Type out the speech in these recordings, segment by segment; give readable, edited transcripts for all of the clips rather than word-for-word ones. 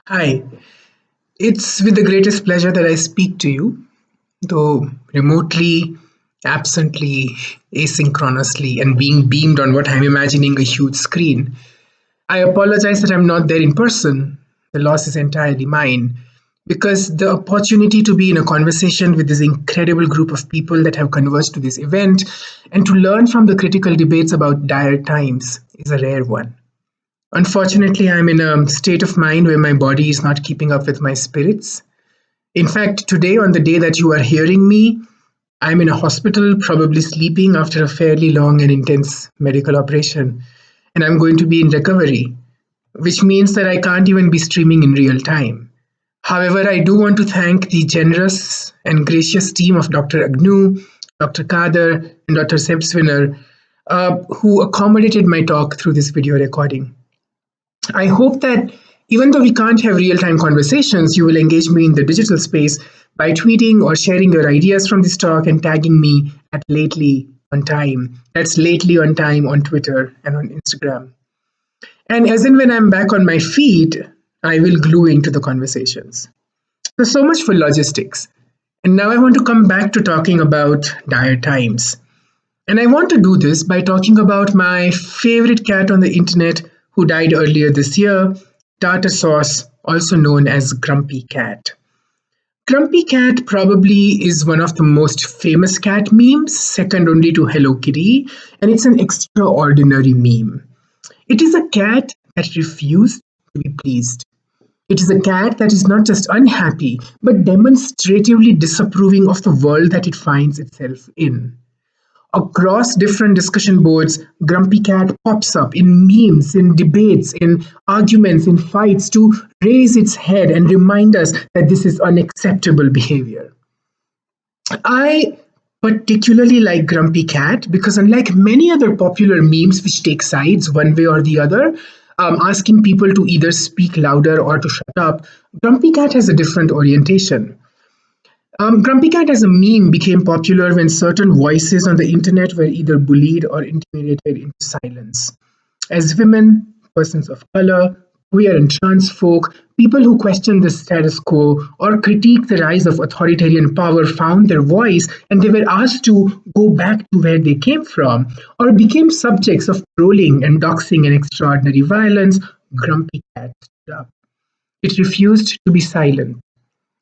Hi, it's with the greatest pleasure that I speak to you, though remotely, absently, asynchronously, and being beamed on what I'm imagining a huge screen. I apologize that I'm not there in person. The loss is entirely mine because the opportunity to be in a conversation with this incredible group of people that have converged to this event and to learn from the critical debates about dire times is a rare one. Unfortunately, I'm in a state of mind where my body is not keeping up with my spirits. In fact, today, on the day that you are hearing me, I'm in a hospital, probably sleeping after a fairly long and intense medical operation, and I'm going to be in recovery, which means that I can't even be streaming in real time. However, I do want to thank the generous and gracious team of Dr. Agnew, Dr. Kader, and Dr. Sebswiner, who accommodated my talk through this video recording. I hope that even though we can't have real time conversations, you will engage me in the digital space by tweeting or sharing your ideas from this talk and tagging me at Lately on Time. That's Lately on Time on Twitter and on Instagram. And as in when I'm back on my feet, I will glue into the conversations. So much for logistics. And now I want to come back to talking about dire times. And I want to do this by talking about my favorite cat on the internet who died earlier this year, Tartar Sauce, also known as Grumpy Cat. Grumpy Cat probably is one of the most famous cat memes, second only to Hello Kitty, and it's an extraordinary meme. It is a cat that refused to be pleased. It is a cat that is not just unhappy, but demonstratively disapproving of the world that it finds itself in. Across different discussion boards, Grumpy Cat pops up in memes, in debates, in arguments, in fights to raise its head and remind us that this is unacceptable behavior. I particularly like Grumpy Cat because, unlike many other popular memes which take sides one way or the other, asking people to either speak louder or to shut up, Grumpy Cat has a different orientation. Grumpy Cat as a meme became popular when certain voices on the internet were either bullied or intimidated into silence. As women, persons of color, queer and trans folk, people who question the status quo or critique the rise of authoritarian power found their voice and they were asked to go back to where they came from or became subjects of trolling and doxing and extraordinary violence, Grumpy Cat stood up. It refused to be silent.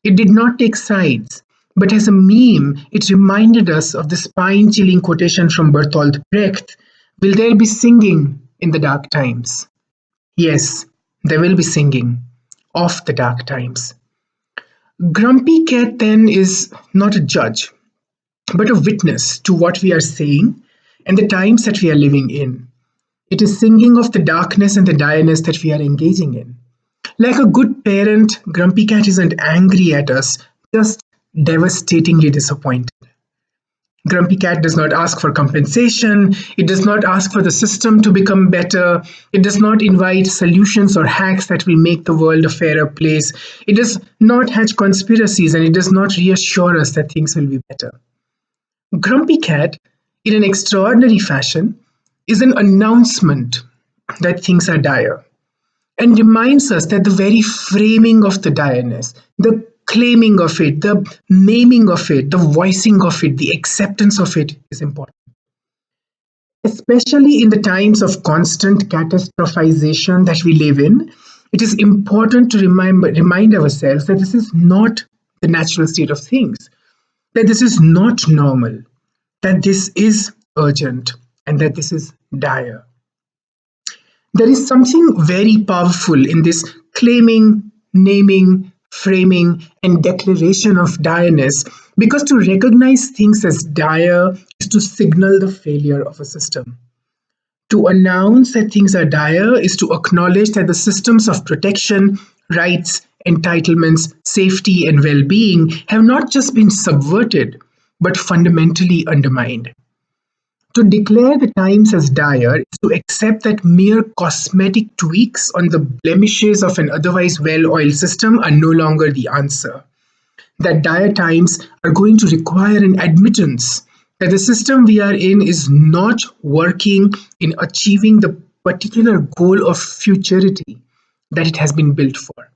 It did not take sides, but as a meme, it reminded us of the spine chilling quotation from Bertolt Brecht: Will there be singing in the dark times? Yes, there will be singing of the dark times. Grumpy Cat then is not a judge, but a witness to what we are saying and the times that we are living in. It is singing of the darkness and the direness that we are engaging in. Like a good parent, Grumpy Cat isn't angry at us, just devastatingly disappointed. Grumpy Cat does not ask for compensation, it does not ask for the system to become better, it does not invite solutions or hacks that will make the world a fairer place, it does not hatch conspiracies, and it does not reassure us that things will be better. Grumpy Cat, in an extraordinary fashion, is an announcement that things are dire and reminds us that the very framing of the direness, the claiming of it, the naming of it, the voicing of it, the acceptance of it is important. Especially in the times of constant catastrophization that we live in, it is important to remind ourselves that this is not the natural state of things, that this is not normal, that this is urgent, and that this is dire. There is something very powerful in this claiming, naming, framing, and declaration of direness because to recognize things as dire is to signal the failure of a system. To announce that things are dire is to acknowledge that the systems of protection, rights, entitlements, safety, and well being have not just been subverted, but fundamentally undermined. To declare the times as dire is to accept that mere cosmetic tweaks on the blemishes of an otherwise well oiled system are no longer the answer. That dire times are going to require an admittance that the system we are in is not working in achieving the particular goal of futurity that it has been built for.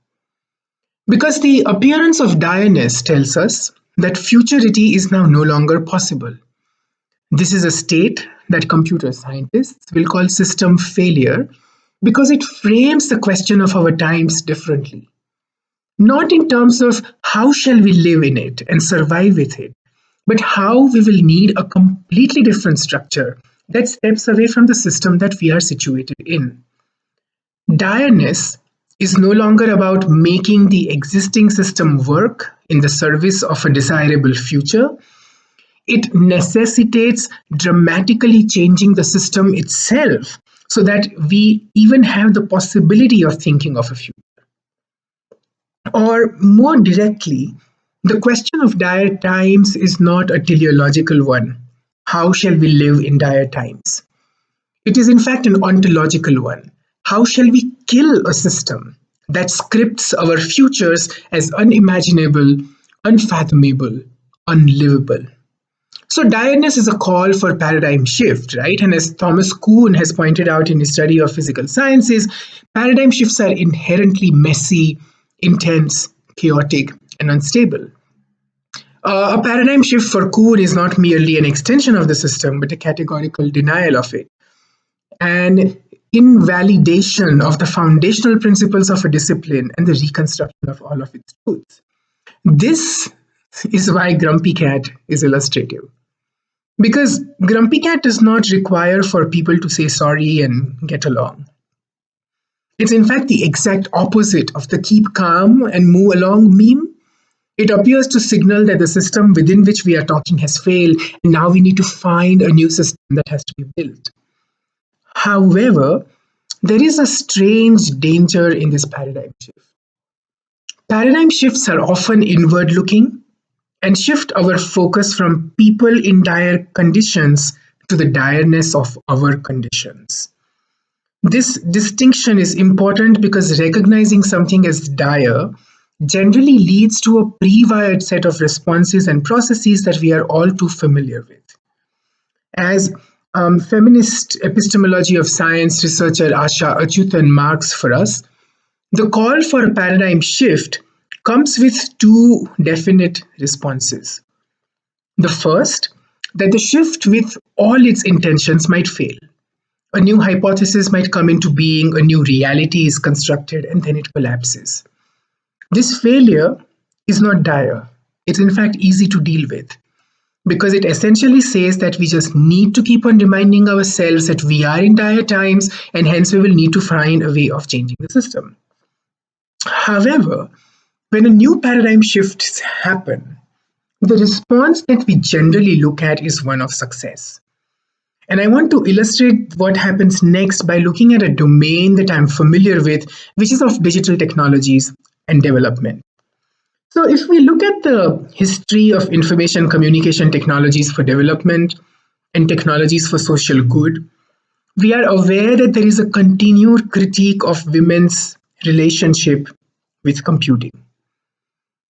Because the appearance of direness tells us that futurity is now no longer possible. This is a state that computer scientists will call system failure because it frames the question of our times differently. Not in terms of how shall we live in it and survive with it, but how we will need a completely different structure that steps away from the system that we are situated in. Direness is no longer about making the existing system work in the service of a desirable future. It necessitates dramatically changing the system itself so that we even have the possibility of thinking of a future. Or more directly, the question of dire times is not a teleological one. How shall we live in dire times? It is, in fact, an ontological one. How shall we kill a system that scripts our futures as unimaginable, unfathomable, unlivable? So, direness is a call for paradigm shift, right? And as Thomas Kuhn has pointed out in his study of physical sciences, paradigm shifts are inherently messy, intense, chaotic, and unstable. A paradigm shift for Kuhn is not merely an extension of the system, but a categorical denial of it, an invalidation of the foundational principles of a discipline and the reconstruction of all of its truths. This is why Grumpy Cat is illustrative. Because Grumpy Cat does not require for people to say sorry and get along. It's in fact the exact opposite of the keep calm and move along meme. It appears to signal that the system within which we are talking has failed, and now we need to find a new system that has to be built. However, there is a strange danger in this paradigm shift. Paradigm shifts are often inward looking and shift our focus from people in dire conditions to the direness of our conditions. This distinction is important because recognizing something as dire generally leads to a pre-wired set of responses and processes that we are all too familiar with. As feminist epistemology of science researcher Asha Achyutan marks for us, the call for a paradigm shift comes with two definite responses. The first, that the shift with all its intentions might fail. A new hypothesis might come into being, a new reality is constructed, and then it collapses. This failure is not dire. It's in fact easy to deal with because it essentially says that we just need to keep on reminding ourselves that we are in dire times and hence we will need to find a way of changing the system. However, when a new paradigm shifts happen, the response that we generally look at is one of success. And I want to illustrate what happens next by looking at a domain that I'm familiar with, which is of digital technologies and development. So, if we look at the history of information communication technologies for development and technologies for social good, we are aware that there is a continued critique of women's relationship with computing.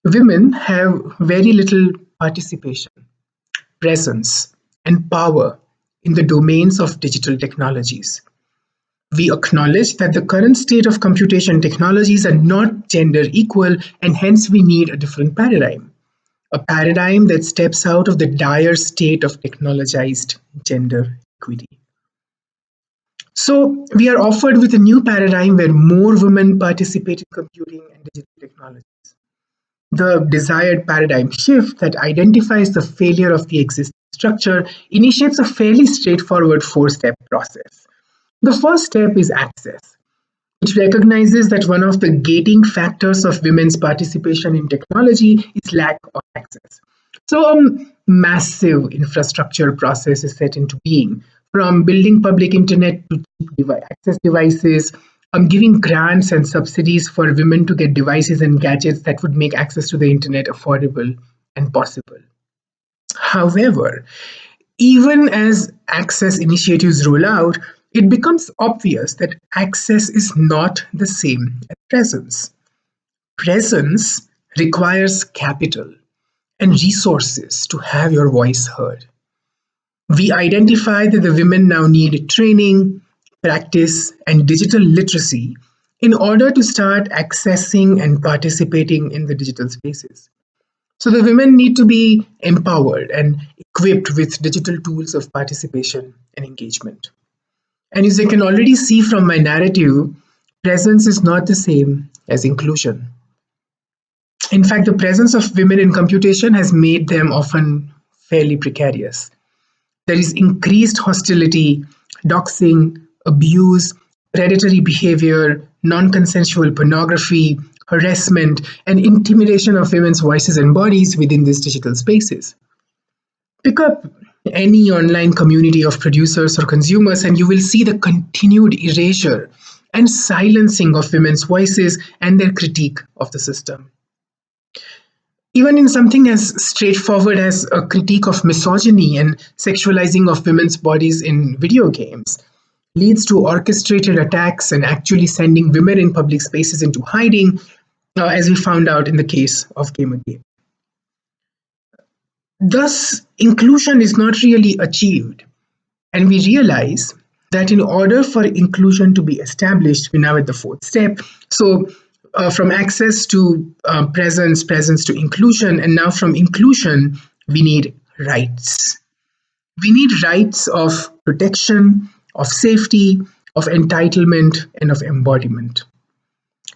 Women have very little participation, presence, and power in the domains of digital technologies. We acknowledge that the current state of computation technologies are not gender equal, and hence we need a different paradigm. A paradigm that steps out of the dire state of technologized gender equity. So, we are offered with a new paradigm where more women participate in computing and digital technologies. The desired paradigm shift that identifies the failure of the existing structure initiates a fairly straightforward four-step process. The first step is access. It recognizes that one of the gating factors of women's participation in technology is lack of access. So, a massive infrastructure process is set into being, from building public internet to access devices, giving grants and subsidies for women to get devices and gadgets that would make access to the internet affordable and possible. However, even as access initiatives roll out, it becomes obvious that access is not the same as presence. Presence requires capital and resources to have your voice heard. We identify that the women now need training, practice, and digital literacy in order to start accessing and participating in the digital spaces. So the women need to be empowered and equipped with digital tools of participation and engagement. And as you can already see from my narrative, presence is not the same as inclusion. In fact, the presence of women in computation has made them often fairly precarious. There is increased hostility, doxing, abuse, predatory behavior, non consensual pornography, harassment, and intimidation of women's voices and bodies within these digital spaces. Pick up any online community of producers or consumers, and you will see the continued erasure and silencing of women's voices and their critique of the system. Even in something as straightforward as a critique of misogyny and sexualizing of women's bodies in video games leads to orchestrated attacks and actually sending women in public spaces into hiding, as we found out in the case of Gamergate. Thus, inclusion is not really achieved, and we realize that in order for inclusion to be established, we're now at the fourth step. So, from access to presence, presence to inclusion, and now from inclusion, we need rights. We need rights of protection, of safety, of entitlement, and of embodiment.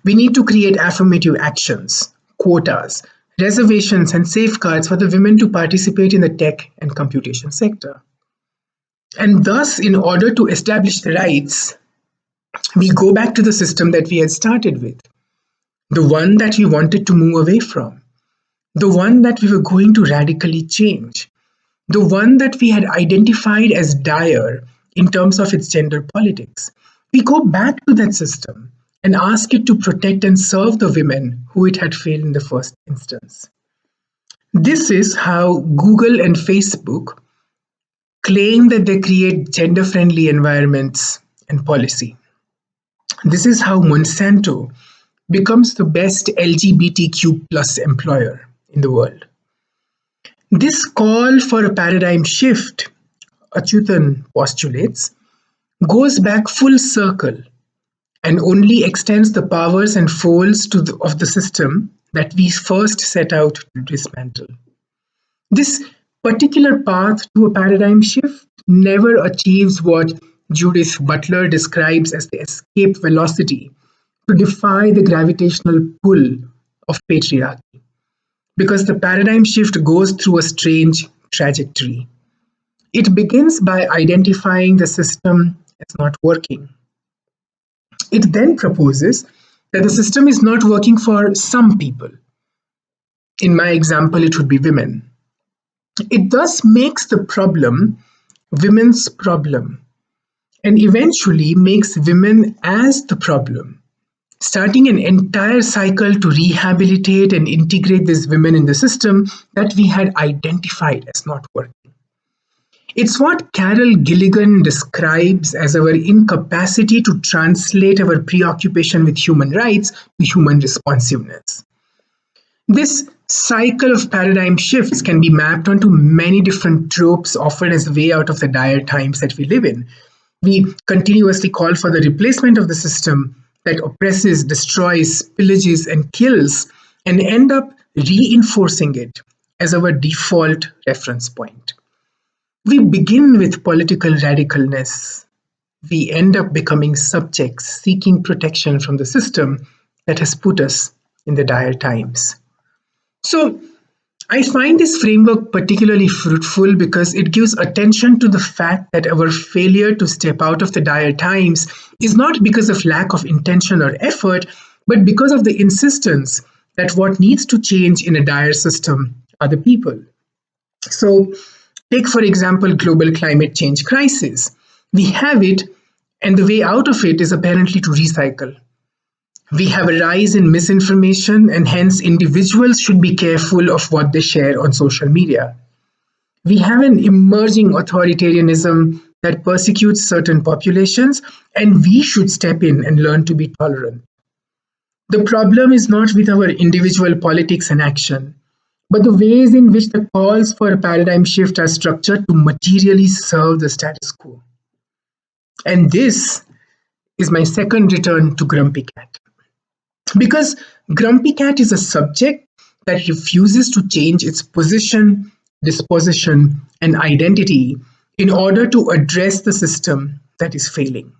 We need to create affirmative actions, quotas, reservations, and safeguards for the women to participate in the tech and computation sector. And thus, in order to establish the rights, we go back to the system that we had started with, the one that we wanted to move away from, the one that we were going to radically change, the one that we had identified as dire in terms of its gender politics. We go back to that system and ask it to protect and serve the women who it had failed in the first instance. This is how Google and Facebook claim that they create gender friendly environments and policy. This is how Monsanto becomes the best LGBTQ plus employer in the world. This call for a paradigm shift, Achyutan postulates, goes back full circle and only extends the powers and folds of the system that we first set out to dismantle. This particular path to a paradigm shift never achieves what Judith Butler describes as the escape velocity to defy the gravitational pull of patriarchy, because the paradigm shift goes through a strange trajectory. It begins by identifying the system as not working. It then proposes that the system is not working for some people. In my example, it would be women. It thus makes the problem women's problem and eventually makes women as the problem, starting an entire cycle to rehabilitate and integrate these women in the system that we had identified as not working. It's what Carol Gilligan describes as our incapacity to translate our preoccupation with human rights to human responsiveness. This cycle of paradigm shifts can be mapped onto many different tropes offered as a way out of the dire times that we live in. We continuously call for the replacement of the system that oppresses, destroys, pillages, and kills, and end up reinforcing it as our default reference point. We begin with political radicalness. We end up becoming subjects seeking protection from the system that has put us in the dire times. So, I find this framework particularly fruitful because it gives attention to the fact that our failure to step out of the dire times is not because of lack of intention or effort, but because of the insistence that what needs to change in a dire system are the people. So, take for example global climate change crisis. We have it, and the way out of it is apparently to recycle. We have a rise in misinformation, and hence individuals should be careful of what they share on social media. We have an emerging authoritarianism that persecutes certain populations, and we should step in and learn to be tolerant. The problem is not with our individual politics and action, but the ways in which the calls for a paradigm shift are structured to materially serve the status quo. And this is my second return to Grumpy Cat. Because Grumpy Cat is a subject that refuses to change its position, disposition, and identity in order to address the system that is failing.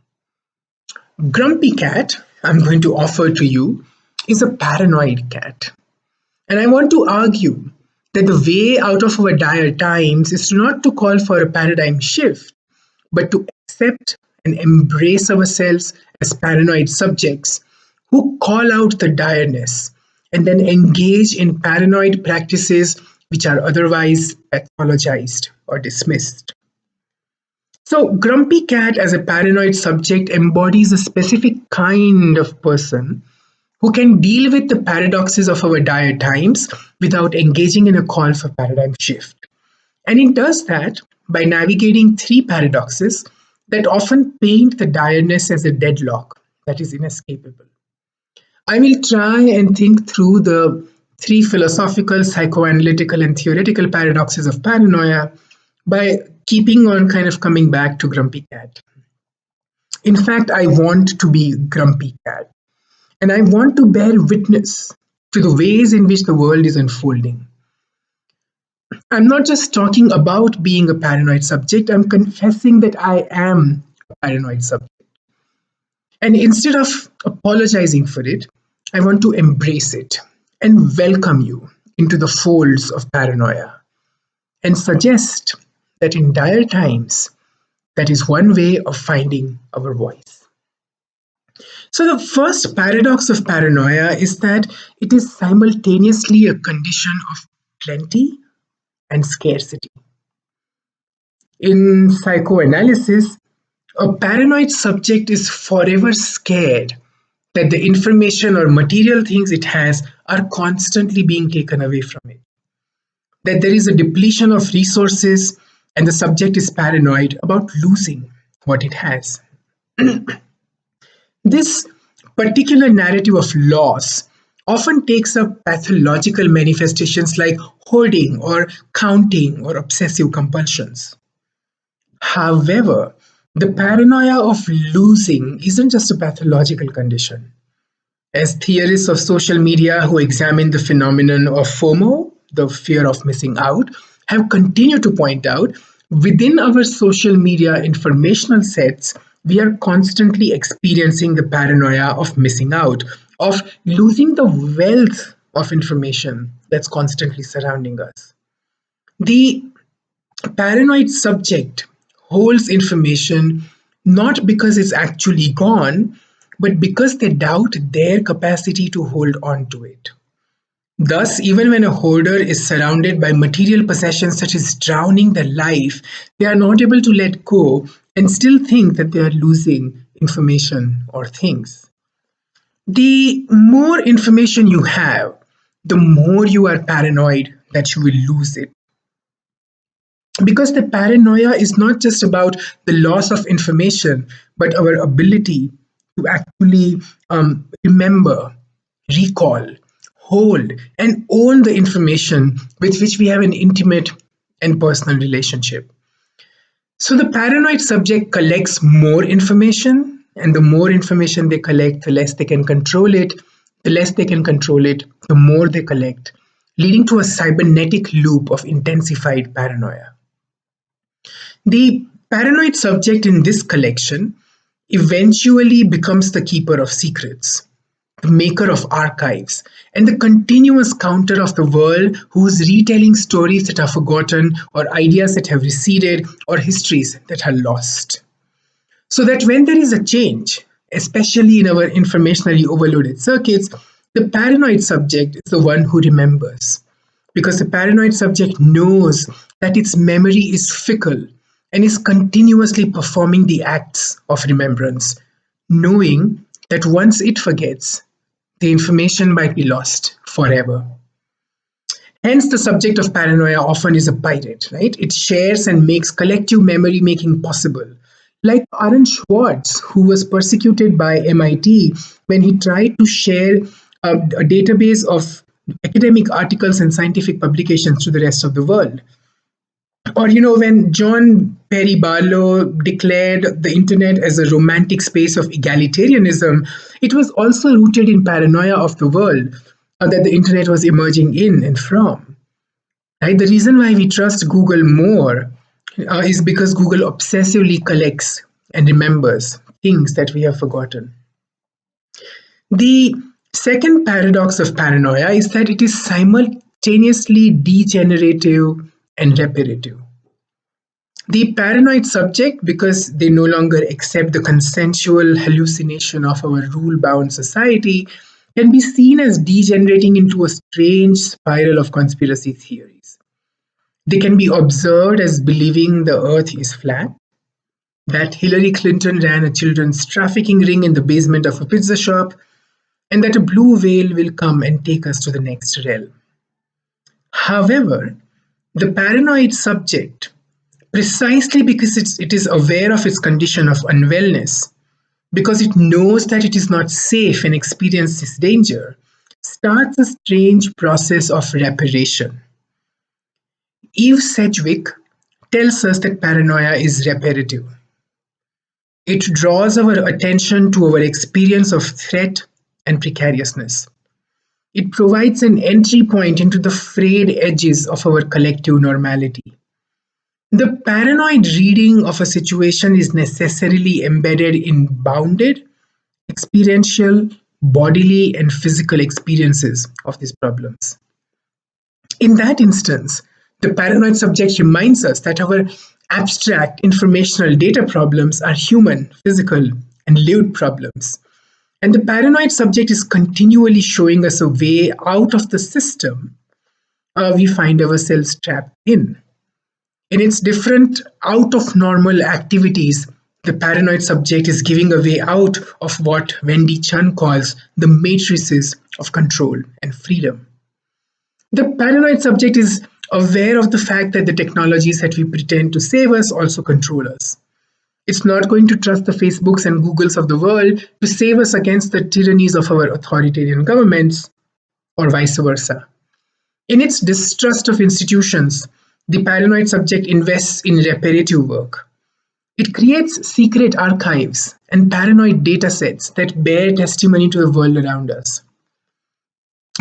Grumpy Cat, I'm going to offer to you, is a paranoid cat. And I want to argue that the way out of our dire times is not to call for a paradigm shift, but to accept and embrace ourselves as paranoid subjects who call out the direness and then engage in paranoid practices which are otherwise pathologized or dismissed. So, Grumpy Cat as a paranoid subject embodies a specific kind of person who can deal with the paradoxes of our dire times without engaging in a call for paradigm shift. And it does that by navigating three paradoxes that often paint the direness as a deadlock that is inescapable. I will try and think through the three philosophical, psychoanalytical, and theoretical paradoxes of paranoia by keeping on kind of coming back to Grumpy Cat. In fact, I want to be Grumpy Cat, and I want to bear witness to the ways in which the world is unfolding. I'm not just talking about being a paranoid subject, I'm confessing that I am a paranoid subject. And instead of apologizing for it, I want to embrace it and welcome you into the folds of paranoia and suggest that in dire times, that is one way of finding our voice. So, the first paradox of paranoia is that it is simultaneously a condition of plenty and scarcity. In psychoanalysis, a paranoid subject is forever scared that the information or material things it has are constantly being taken away from it, that there is a depletion of resources, and the subject is paranoid about losing what it has. This particular narrative of loss often takes up pathological manifestations like hoarding or counting or obsessive compulsions. However, the paranoia of losing isn't just a pathological condition. As theorists of social media who examine the phenomenon of FOMO, the fear of missing out, have continued to point out, within our social media informational sets, we are constantly experiencing the paranoia of missing out, of losing the wealth of information that's constantly surrounding us. The paranoid subject holds information not because it's actually gone, but because they doubt their capacity to hold on to it. Thus, even when a hoarder is surrounded by material possessions that is drowning their life, they are not able to let go and still think that they are losing information or things. The more information you have, the more you are paranoid that you will lose it. Because the paranoia is not just about the loss of information, but our ability to actually remember, recall, hold, and own the information with which we have an intimate and personal relationship. So the paranoid subject collects more information, and the more information they collect, the less they can control it. The less they can control it, the more they collect, leading to a cybernetic loop of intensified paranoia. The paranoid subject in this collection eventually becomes the keeper of secrets, the maker of archives, and the continuous counter of the world who is retelling stories that are forgotten, or ideas that have receded, or histories that are lost. So that when there is a change, especially in our informationally overloaded circuits, the paranoid subject is the one who remembers. Because the paranoid subject knows that its memory is fickle and is continuously performing the acts of remembrance, knowing that once it forgets, the information might be lost forever. Hence, the subject of paranoia often is a pirate, right? It shares and makes collective memory making possible. Like Aaron Schwartz, who was persecuted by MIT when he tried to share a database of academic articles and scientific publications to the rest of the world. Or, when John Perry Barlow declared the internet as a romantic space of egalitarianism, it was also rooted in paranoia of the world that the internet was emerging in and from. Right? The reason why we trust Google more is because Google obsessively collects and remembers things that we have forgotten. The second paradox of paranoia is that it is simultaneously degenerative and reparative. The paranoid subject, because they no longer accept the consensual hallucination of our rule bound society, can be seen as degenerating into a strange spiral of conspiracy theories. They can be observed as believing the earth is flat, that Hillary Clinton ran a children's trafficking ring in the basement of a pizza shop, and that a blue whale will come and take us to the next realm. However, the paranoid subject, precisely because it is aware of its condition of unwellness, because it knows that it is not safe and experiences danger, starts a strange process of reparation. Eve Sedgwick tells us that paranoia is reparative. It draws our attention to our experience of threat and precariousness. It provides an entry point into the frayed edges of our collective normality. The paranoid reading of a situation is necessarily embedded in bounded, experiential, bodily, and physical experiences of these problems. In that instance, the paranoid subject reminds us that our abstract informational data problems are human, physical, and lived problems. And the paranoid subject is continually showing us a way out of the system we find ourselves trapped in. In its different out of normal activities, the paranoid subject is giving a way out of what Wendy Chun calls the matrices of control and freedom. The paranoid subject is aware of the fact that the technologies that we pretend to save us also control us. It's not going to trust the Facebooks and Googles of the world to save us against the tyrannies of our authoritarian governments, or vice versa. In its distrust of institutions, the paranoid subject invests in reparative work. It creates secret archives and paranoid datasets that bear testimony to the world around us.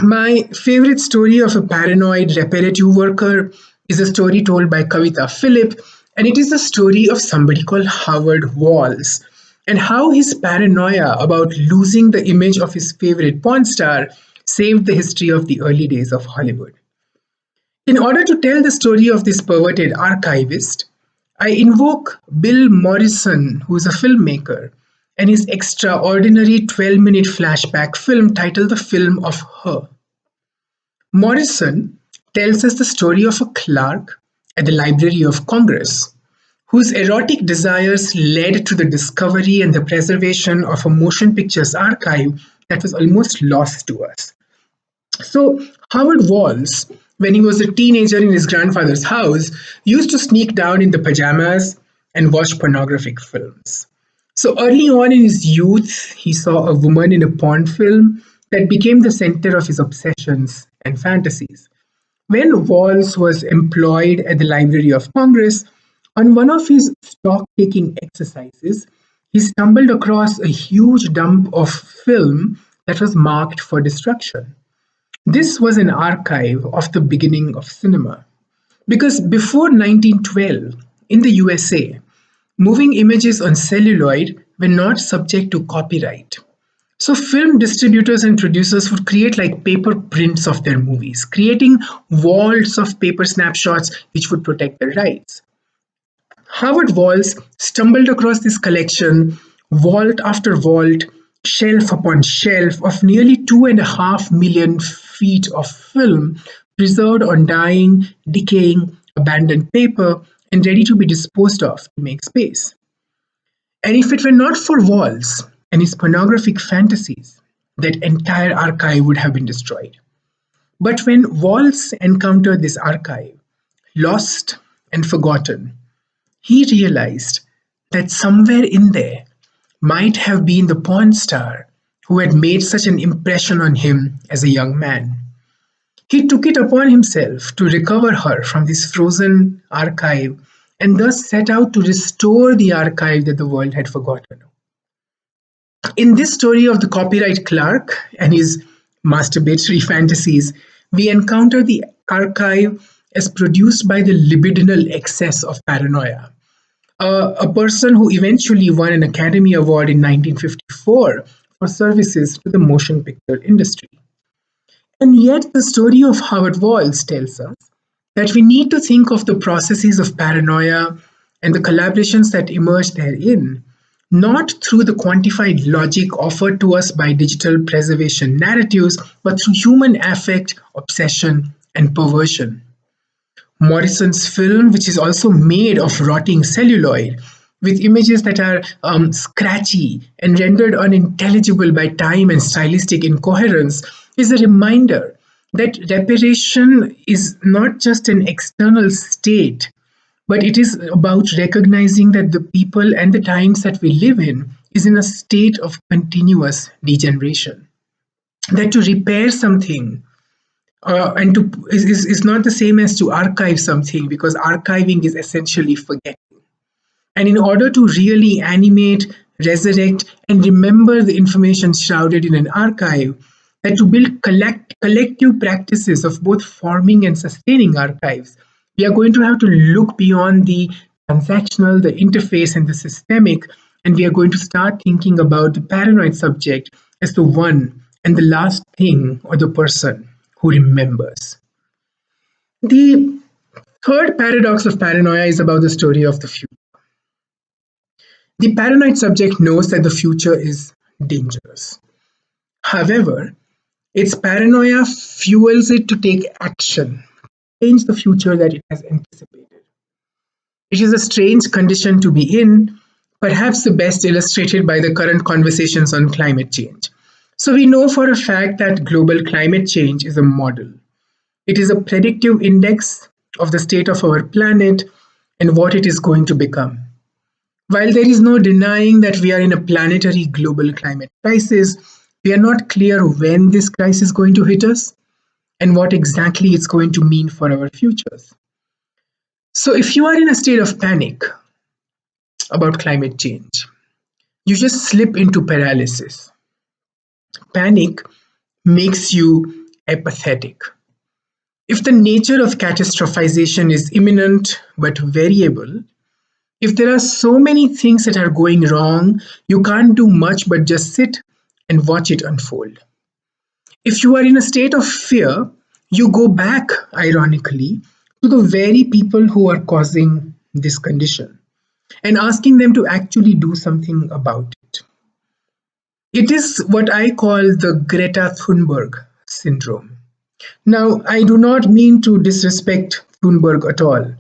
My favorite story of a paranoid reparative worker is a story told by Kavita Philip, and it is the story of somebody called Howard Walls and how his paranoia about losing the image of his favorite porn star saved the history of the early days of Hollywood. In order to tell the story of this perverted archivist, I invoke Bill Morrison, who is a filmmaker, and his extraordinary 12-minute flashback film titled The Film of Her. Morrison tells us the story of a clerk at the Library of Congress whose erotic desires led to the discovery and the preservation of a motion pictures archive that was almost lost to us. So, Howard Walls, when he was a teenager in his grandfather's house, used to sneak down in the pajamas and watch pornographic films. So, early on in his youth, he saw a woman in a porn film that became the center of his obsessions and fantasies. When Walls was employed at the Library of Congress, on one of his stock taking exercises, he stumbled across a huge dump of film that was marked for destruction. This was an archive of the beginning of cinema. Because before 1912, in the USA, moving images on celluloid were not subject to copyright. So, film distributors and producers would create like paper prints of their movies, creating vaults of paper snapshots which would protect their rights. Howard Walls stumbled across this collection, vault after vault, shelf upon shelf, of nearly 2.5 million feet of film preserved on dying, decaying, abandoned paper and ready to be disposed of to make space. And if it were not for Walls and his pornographic fantasies, that entire archive would have been destroyed. But when Walls encountered this archive, lost and forgotten, he realized that somewhere in there might have been the porn star who had made such an impression on him as a young man. He took it upon himself to recover her from this frozen archive and thus set out to restore the archive that the world had forgotten. In this story of the copyright clerk and his masturbatory fantasies, we encounter the archive as produced by the libidinal excess of paranoia. A person who eventually won an Academy Award in 1954 for services to the motion picture industry. And yet, the story of Howard Walls tells us that we need to think of the processes of paranoia and the collaborations that emerge therein, not through the quantified logic offered to us by digital preservation narratives, but through human affect, obsession, and perversion. Morrison's film, which is also made of rotting celluloid, with images that are scratchy and rendered unintelligible by time and stylistic incoherence, is a reminder that reparation is not just an external state, but it is about recognizing that the people and the times that we live in is in a state of continuous degeneration. That to repair something and to is not the same as to archive something, because archiving is essentially forgetting. And in order to really animate, resurrect, and remember the information shrouded in an archive, that to build collective practices of both forming and sustaining archives, we are going to have to look beyond the transactional, the interface, and the systemic, and we are going to start thinking about the paranoid subject as the one and the last thing or the person who remembers. The third paradox of paranoia is about the story of the future. The paranoid subject knows that the future is dangerous. However, its paranoia fuels it to take action, change the future that it has anticipated. It is a strange condition to be in, perhaps the best illustrated by the current conversations on climate change. So, we know for a fact that global climate change is a model. It is a predictive index of the state of our planet and what it is going to become. While there is no denying that we are in a planetary global climate crisis, we are not clear when this crisis is going to hit us and what exactly it's going to mean for our futures. So, if you are in a state of panic about climate change, you just slip into paralysis. Panic makes you apathetic. If the nature of catastrophization is imminent but variable, if there are so many things that are going wrong, you can't do much but just sit and watch it unfold. If you are in a state of fear, you go back, ironically, to the very people who are causing this condition and asking them to actually do something about it. It is what I call the Greta Thunberg syndrome. Now, I do not mean to disrespect Thunberg at all.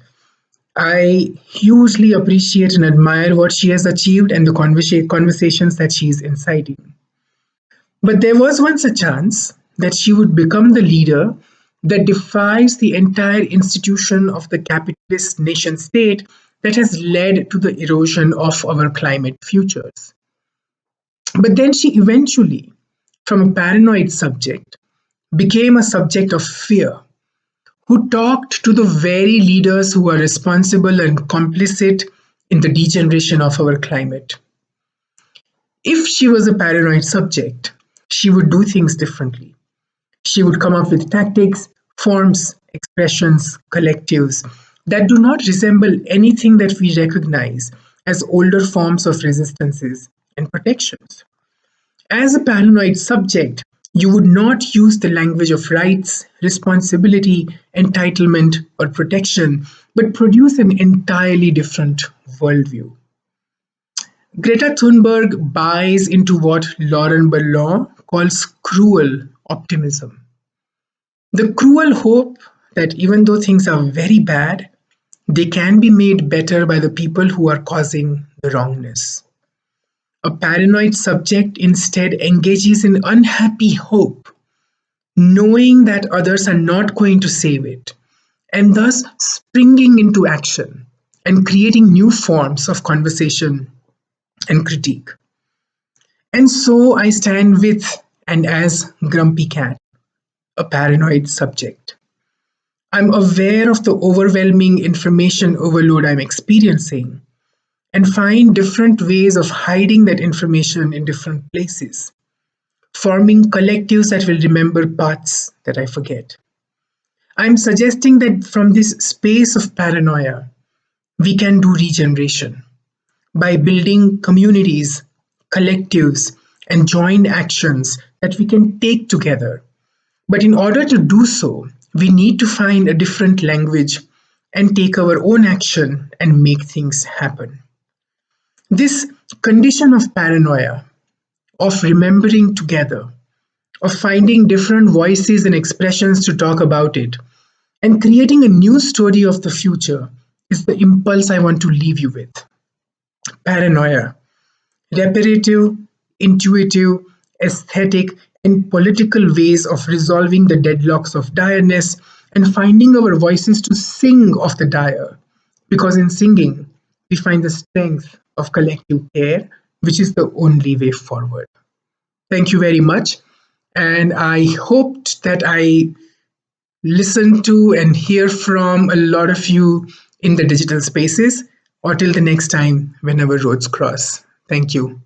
I hugely appreciate and admire what she has achieved and the conversations that she is inciting. But there was once a chance that she would become the leader that defies the entire institution of the capitalist nation state that has led to the erosion of our climate futures. But then she eventually, from a paranoid subject, became a subject of fear, who talked to the very leaders who are responsible and complicit in the degeneration of our climate. If she was a paranoid subject, she would do things differently. She would come up with tactics, forms, expressions, collectives that do not resemble anything that we recognize as older forms of resistances and protections. As a paranoid subject, you would not use the language of rights, responsibility, entitlement, or protection, but produce an entirely different worldview. Greta Thunberg buys into what Lauren Berlin calls cruel optimism. The cruel hope that even though things are very bad, they can be made better by the people who are causing the wrongness. A paranoid subject instead engages in unhappy hope, knowing that others are not going to save it, and thus springing into action and creating new forms of conversation and critique. And so I stand with and as Grumpy Cat, a paranoid subject. I'm aware of the overwhelming information overload I'm experiencing and find different ways of hiding that information in different places, forming collectives that will remember parts that I forget. I'm suggesting that from this space of paranoia, we can do regeneration by building communities, collectives, and joint actions that we can take together. But in order to do so, we need to find a different language and take our own action and make things happen. This condition of paranoia, of remembering together, of finding different voices and expressions to talk about it, and creating a new story of the future is the impulse I want to leave you with. Paranoia, reparative, intuitive, aesthetic, and political ways of resolving the deadlocks of direness and finding our voices to sing of the dire. Because in singing, we find the strength of collective care, which is the only way forward. Thank you very much. And I hoped that I listen to and hear from a lot of you in the digital spaces, or till the next time when our roads cross. Thank you.